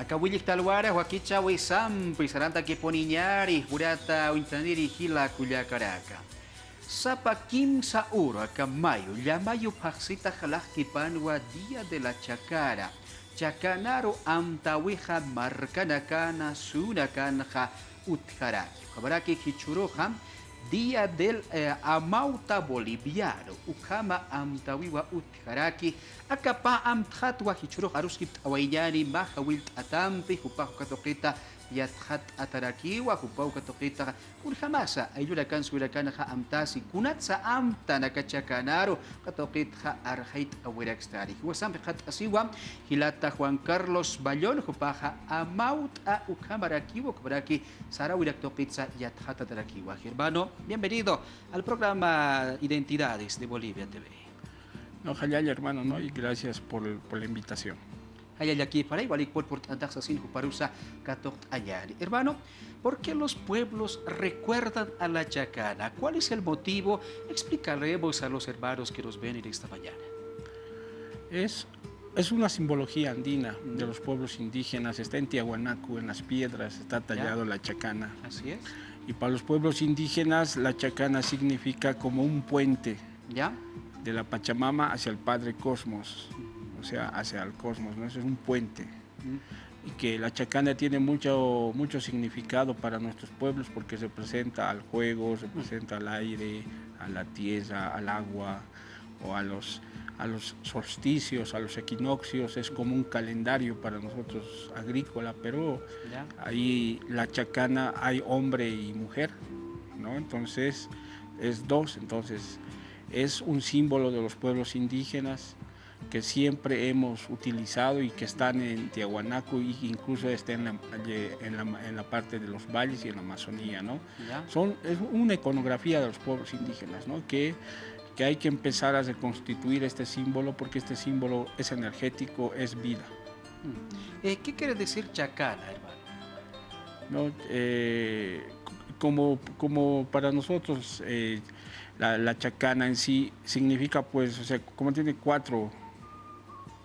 Akawilik talwara huakicha wisam pisaranta que poniñari jurata uintaniri hila kuya karaka. Sapa kim sauro akamayo llamayo paxita jalajkipanwa día de la chacara. Chacanaro amtawija marcanacana sunacanja utjaraki. Jabaraki hichuroja Día del Amauta Boliviano, Ukama Amtawiwa Utjaraki, Akapa Amthatwa Hichuro Haruskip Awayani, Mahawil Atampi, Hupahu Katokita, Yathat Atarakiwa, Hupau Katokita, Urhamasa, Ayurakan Surakanaha Amtasi, Kunatsa Amta Nakachakanaro, Katokita Arhait Awirakstari. Huasampe Hat Asiwa, Hilata Juan Carlos Bayón, Hupaja Amauta Ukamarakiwa, Kubaraki, Sara Wiraktokiza, Yathat Atarakiwa. Hermano, bienvenido al programa Identidades de Bolivia TV. No, Jayal, hermano, ¿no? Y gracias por la invitación. Hayal aquí para igual por Antaxasin Juparusa Katok Ayari. Hermano, ¿por qué los pueblos recuerdan a la chacana? ¿Cuál es el motivo? Explicaremos a los hermanos que nos ven en esta mañana. Es una simbología andina de los pueblos indígenas. Está en Tiahuanaco, en las piedras, está tallado la chacana. Así es. Y para los pueblos indígenas, la chacana significa como un puente de la Pachamama hacia el Padre Cosmos, o sea, hacia el cosmos, ¿no? Eso es un puente. Y que la chacana tiene mucho significado para nuestros pueblos porque se presenta al fuego, se presenta al aire, a la tierra, al agua o a los solsticios, a los equinoccios. Es como un calendario para nosotros agrícola, pero ahí la chacana hay hombre y mujer, ¿no? Entonces es dos, entonces es un símbolo de los pueblos indígenas que siempre hemos utilizado y que están en Tiahuanaco y que incluso están en la parte de los valles y en la Amazonía, ¿no? Es una iconografía de los pueblos indígenas, ¿no? Que hay que empezar a reconstituir este símbolo porque este símbolo es energético, es vida. ¿Qué quiere decir chacana, hermano? ¿No? Como para nosotros la chacana en sí significa, pues, o sea, como tiene cuatro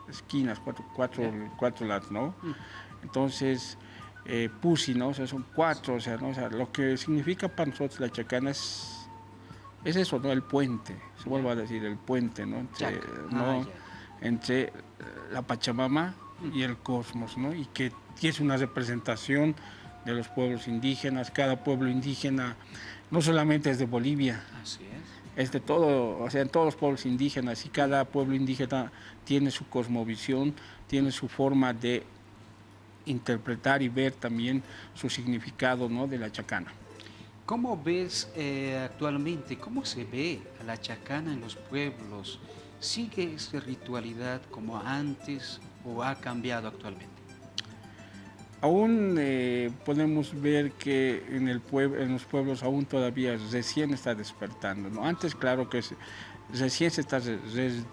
esquinas, cuatro lados, ¿no? Entonces, pusi, ¿no? O sea, son cuatro, o sea, ¿no? O sea, lo que significa para nosotros la chacana es eso, ¿no? El puente, se vuelve a decir, el puente, ¿no? Entre la Pachamama y el cosmos, ¿no? Y que es una representación de los pueblos indígenas. Cada pueblo indígena no solamente es de Bolivia, es de todo, o sea, en todos los pueblos indígenas, y cada pueblo indígena tiene su cosmovisión, tiene su forma de interpretar y ver también su significado, ¿no? De la chacana. ¿Cómo ves actualmente, cómo se ve a la chacana en los pueblos? ¿Sigue esa ritualidad como antes o ha cambiado actualmente? Aún podemos ver que en los pueblos aún todavía recién está despertando, ¿no? Antes, claro que recién se está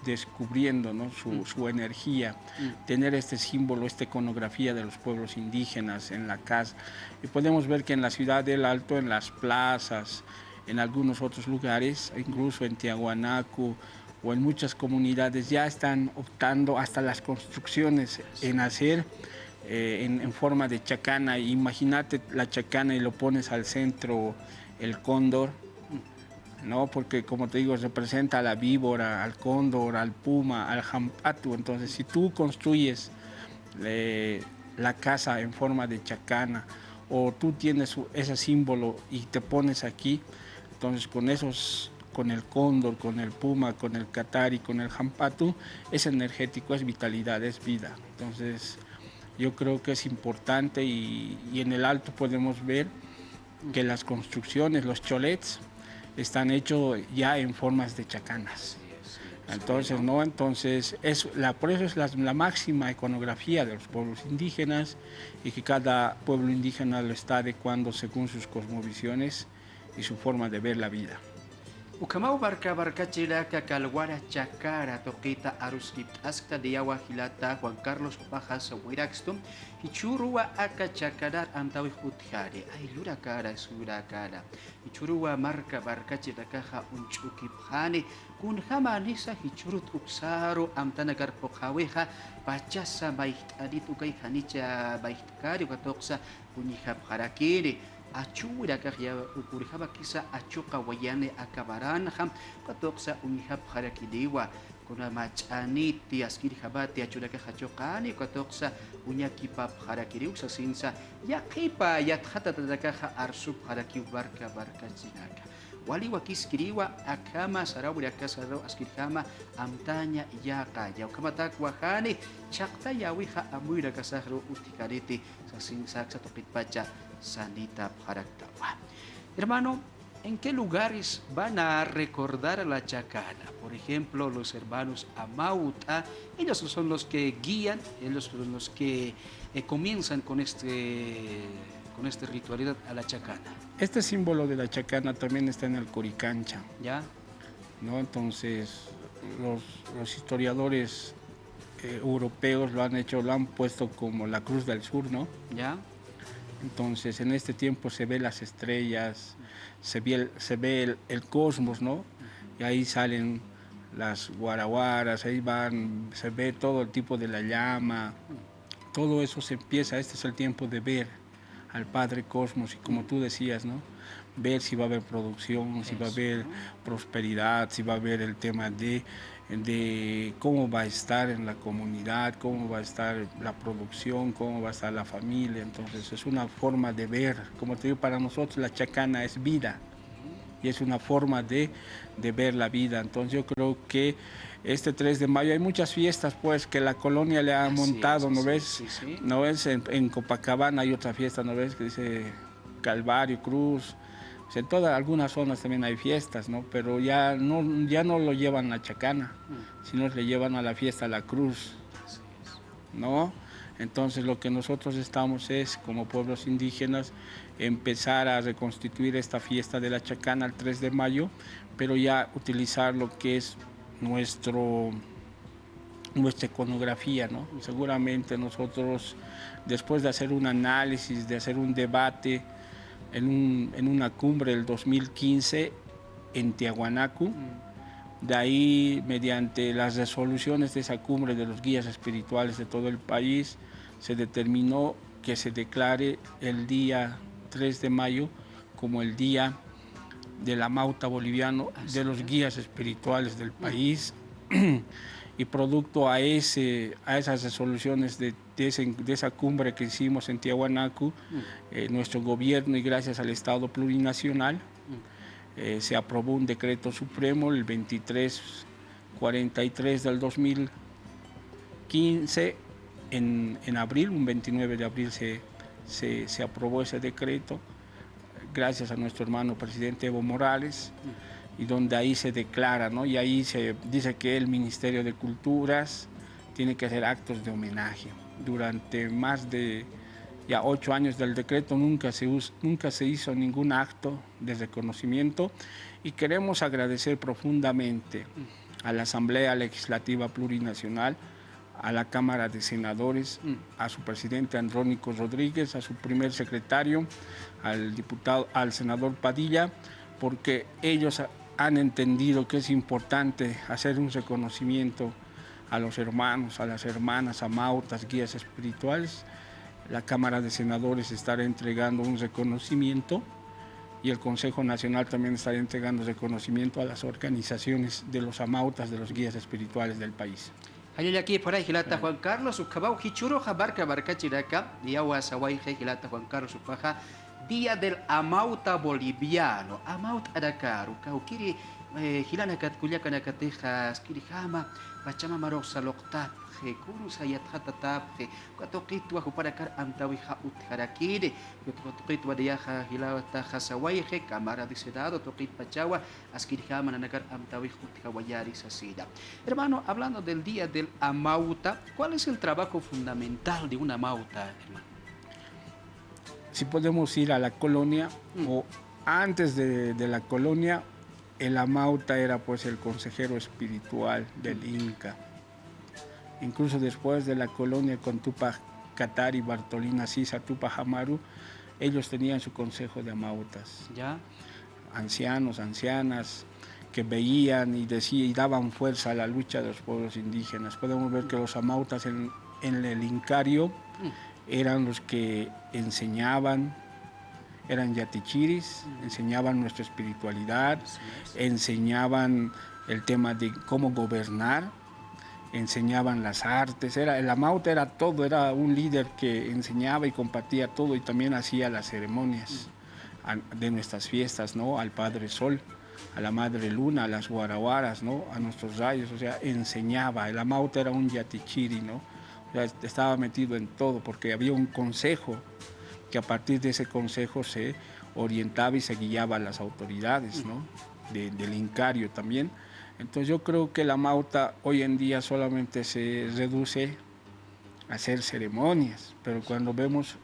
descubriendo, ¿no? su energía, tener este símbolo, esta iconografía de los pueblos indígenas en la casa. Y podemos ver que en la ciudad del Alto, en las plazas, en algunos otros lugares, incluso en Tiahuanaco o en muchas comunidades, ya están optando hasta las construcciones en hacer en forma de chacana. Imagínate la chacana y lo pones al centro el cóndor, ¿no? Porque, como te digo, representa a la víbora, al cóndor, al puma, al jampatu. Entonces, si tú construyes la casa en forma de chacana o tú tienes ese símbolo y te pones aquí, entonces con el cóndor, con el puma, con el catari, con el jampatu, es energético, es vitalidad, es vida. Entonces, yo creo que es importante y en el Alto podemos ver que las construcciones, los cholets, están hechos ya en formas de chacanas. Entonces, ¿no? Entonces por eso es la máxima iconografía de los pueblos indígenas y que cada pueblo indígena lo está adecuando según sus cosmovisiones y su forma de ver la vida. Ukamau barca chilaka calguara chacara toquita aruskip askta de agua gilata Juan Carlos Pajas Wiraxtum Hichurua aka chacarar antawi jutjare ay lura cara sura cara Hichurua marca barca chilaka unchukip hane kun hamanisa hichurut uksaro amtana garpojaweja pachasa baiht adit ukay hanicha baiht kari ukatoksa kunihap harakiri achura kahya ukurihaba kisa achuka wayane akabaran ham katoksa unihab harakidewa kuna machaniti askiri habati achura kahachokani katoksa unyakipap harakiriu sa sinsa yakipa yathata tadakaha arsub harakiu barka barka zinaka wali wakiskiriwa akama sarawuri akasarau askirihama amtanya yaka yau kamatak wahani chakta yawiha amuira kasahro utikariti sa sinsa sa topit pacha Sanita Paraktawa. Hermano, ¿en qué lugares van a recordar a la chacana? Por ejemplo, los hermanos Amauta, ellos son los que guían, ellos son los que comienzan con esta ritualidad a la chacana. Este símbolo de la chacana también está en el Coricancha. ¿Ya? ¿No? Entonces, los historiadores europeos lo han puesto como la Cruz del Sur, ¿no? ¿Ya? Entonces, en este tiempo se ve las estrellas, se ve el cosmos, ¿no? Y ahí salen las guaraguaras, ahí se ve todo el tipo de la llama, todo eso se empieza, este es el tiempo de ver al Padre Cosmos y como tú decías, ¿no? Ver si va a haber producción, si va a haber prosperidad, si va a haber el tema de cómo va a estar en la comunidad, cómo va a estar la producción, cómo va a estar la familia. Entonces es una forma de ver, como te digo, para nosotros la chacana es vida y es una forma de ver la vida. Entonces yo creo que este 3 de mayo hay muchas fiestas pues que la colonia le ha montado, ¿no ves? Sí, sí. ¿No ves? En Copacabana hay otra fiesta, ¿no ves? Que dice Calvario, Cruz. O sea, en algunas zonas también hay fiestas, ¿no? Pero ya no lo llevan a la chacana, sino le llevan a la fiesta a la cruz, ¿no? Entonces lo que nosotros estamos es, como pueblos indígenas, empezar a reconstituir esta fiesta de la chacana el 3 de mayo, pero ya utilizar lo que es nuestra iconografía, ¿no? Seguramente nosotros, después de hacer un análisis, de hacer un debate, en una cumbre del 2015 en Tiahuanacu. De ahí, mediante las resoluciones de esa cumbre de los guías espirituales de todo el país, se determinó que se declare el día 3 de mayo como el día del Amauta boliviano, de los guías espirituales del país. Y producto a esas resoluciones de esa cumbre que hicimos en Tiahuanacu, nuestro gobierno y gracias al Estado plurinacional, se aprobó un decreto supremo, el 2343 del 2015, en abril, un 29 de abril se aprobó ese decreto, gracias a nuestro hermano presidente Evo Morales, y donde ahí se declara, ¿no? Y ahí se dice que el Ministerio de Culturas tiene que hacer actos de homenaje. Durante más de 8 años del decreto nunca se hizo ningún acto de reconocimiento y queremos agradecer profundamente a la Asamblea Legislativa Plurinacional, a la Cámara de Senadores, a su presidente Andrónico Rodríguez, a su primer secretario, al senador Padilla, porque ellos han entendido que es importante hacer un reconocimiento a los hermanos, a las hermanas, amautas, guías espirituales. La Cámara de Senadores estará entregando un reconocimiento y el Consejo Nacional también estará entregando reconocimiento a las organizaciones de los amautas, de los guías espirituales del país. Hay aquí por ahí Gilata Juan Carlos, Ucabau, Hichuro, Barca Chiraca, Diagua, Sawai, Gilata Juan Carlos, Upaja, Día del Amauta Boliviano, Amaut Adakaru, Kaukiri, Gilana Katkulia, Kanakatejas, Kirihama, Pachama Marosa, Loktap, Kuru Sayat Hatatap, Katokitua, Huparakar, Antawiha Utharakiri, Kotokitwa Diaja, Hilata Hasawai, Cámara de Senado, Tokit Pachawa, Askirihama, Nanakar, Amtawih Uthawayari Sasida. Hermano, hablando del Día del Amauta, ¿cuál es el trabajo fundamental de una amauta, hermano? Si podemos ir a la colonia o antes de la colonia, el Amauta era pues el consejero espiritual del Inca. Incluso después de la colonia con Tupac Katari, Bartolina Sisa, Tupac Amaru, ellos tenían su consejo de Amautas. ¿Ya? Ancianos, ancianas, que veían y decían y daban fuerza a la lucha de los pueblos indígenas. Podemos ver que los Amautas en el Incario eran los que enseñaban, eran yatichiris, enseñaban nuestra espiritualidad, enseñaban el tema de cómo gobernar, enseñaban las artes. El Amauta era todo, era un líder que enseñaba y compartía todo y también hacía las ceremonias de nuestras fiestas, ¿no? Al Padre Sol, a la Madre Luna, a las guaraguaras, ¿no? A nuestros rayos, o sea, enseñaba. El Amauta era un yatichiri, ¿no? O sea, estaba metido en todo porque había un consejo que a partir de ese consejo se orientaba y se guiaba a las autoridades, ¿no? Del Incario también. Entonces yo creo que el Amauta hoy en día solamente se reduce a hacer ceremonias, pero cuando vemos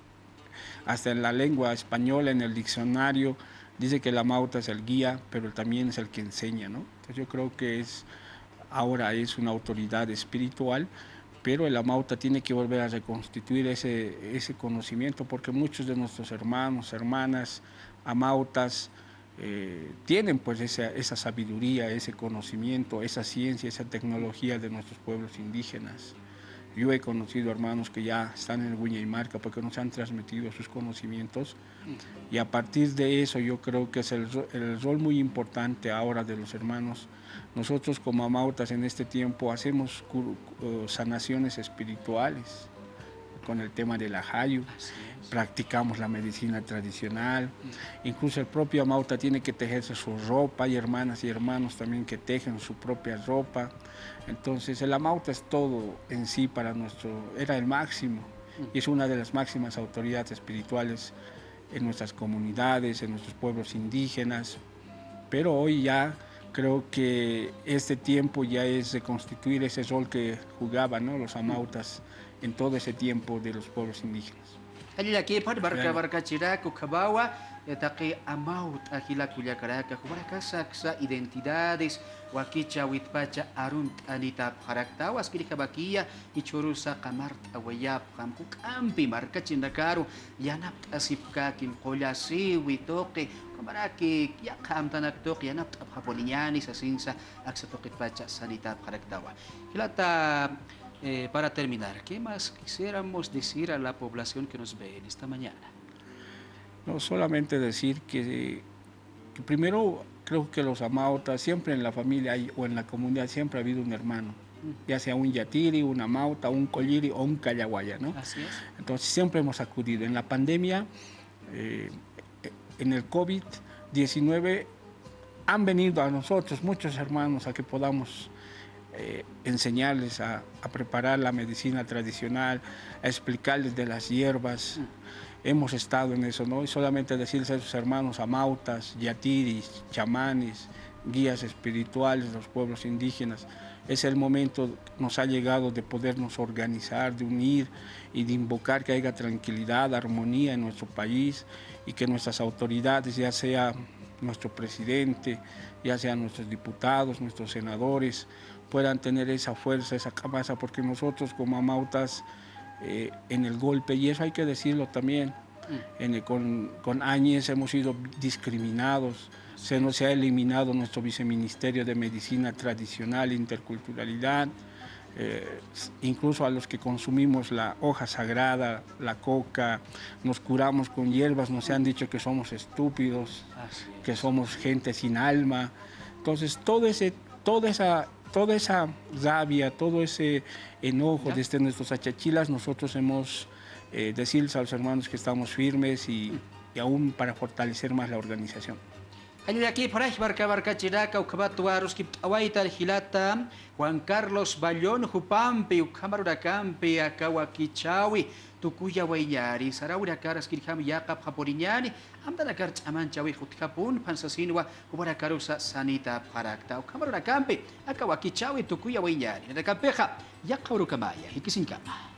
hasta en la lengua española, en el diccionario, dice que el Amauta es el guía, pero también es el que enseña, ¿no? Entonces yo creo que ahora es una autoridad espiritual, pero el Amauta tiene que volver a reconstituir ese conocimiento, porque muchos de nuestros hermanos, hermanas, Amautas, tienen pues esa sabiduría, ese conocimiento, esa ciencia, esa tecnología de nuestros pueblos indígenas. Yo he conocido hermanos que ya están en el Huñaymarca porque nos han transmitido sus conocimientos y a partir de eso yo creo que es el rol muy importante ahora de los hermanos. Nosotros como Amautas en este tiempo hacemos sanaciones espirituales con el tema del ajayu, practicamos la medicina tradicional, incluso el propio Amauta tiene que tejerse su ropa, hay hermanas y hermanos también que tejen su propia ropa. Entonces el Amauta es todo en sí era el máximo y es una de las máximas autoridades espirituales en nuestras comunidades, en nuestros pueblos indígenas, pero hoy ya creo que este tiempo ya es reconstituir ese rol que jugaban, ¿no? Los Amautas en todo ese tiempo de los pueblos indígenas. Aquí barca chiraco kabawa taki amaut akila kuya karaka kubaraka saksa identidades wakicha witpacha arunt anita parakta waskiri kabakia ichurusa kamart awayap kamku kampi marka chinakaru yanap asipka kim kolasi witoke kabaraki ya kamtanak tok yanap japoliñani sasinsa aksatokitpacha sanita paraktawa hilata. Para terminar, ¿qué más quisiéramos decir a la población que nos ve en esta mañana? No, solamente decir que primero creo que los Amautas, siempre en la familia o en la comunidad siempre ha habido un hermano, ya sea un yatiri, un Amauta, un colliri o un callaguaya, ¿no? Así es. Entonces siempre hemos acudido. En la pandemia, en el COVID-19, han venido a nosotros muchos hermanos a que podamos enseñarles a preparar la medicina tradicional, a explicarles de las hierbas. Hemos estado en eso, ¿no? Y solamente decirles a esos hermanos Amautas, yatiris, chamanes, guías espirituales de los pueblos indígenas, es el momento, nos ha llegado de podernos organizar, de unir y de invocar que haya tranquilidad, armonía en nuestro país y que nuestras autoridades, ya sea nuestro presidente, ya sean nuestros diputados, nuestros senadores, puedan tener esa fuerza, esa cabeza, porque nosotros como Amautas en el golpe, y eso hay que decirlo también, con Áñez hemos sido discriminados, se nos ha eliminado nuestro viceministerio de Medicina Tradicional e Interculturalidad, incluso a los que consumimos la hoja sagrada, la coca, nos curamos con hierbas, nos han dicho que somos estúpidos, que somos gente sin alma. Entonces toda esa rabia, todo ese enojo desde nuestros achachilas, nosotros hemos decirles a los hermanos que estamos firmes y aún para fortalecer más la organización. Aquí por ahí barca chiraca ukabatuarus kip awaita hilata Juan Carlos Ballón Jupampi ukamarura campi akawakichawi tukuya wayari saraura karas kirham yakap japoriñani amdana karch amanchawi jutkapun pansasinwa kubarakarusa sanita parakta ukamarura campi akawakichawi tukuya wayari nakapeja yakauru kamaya hikisinkama.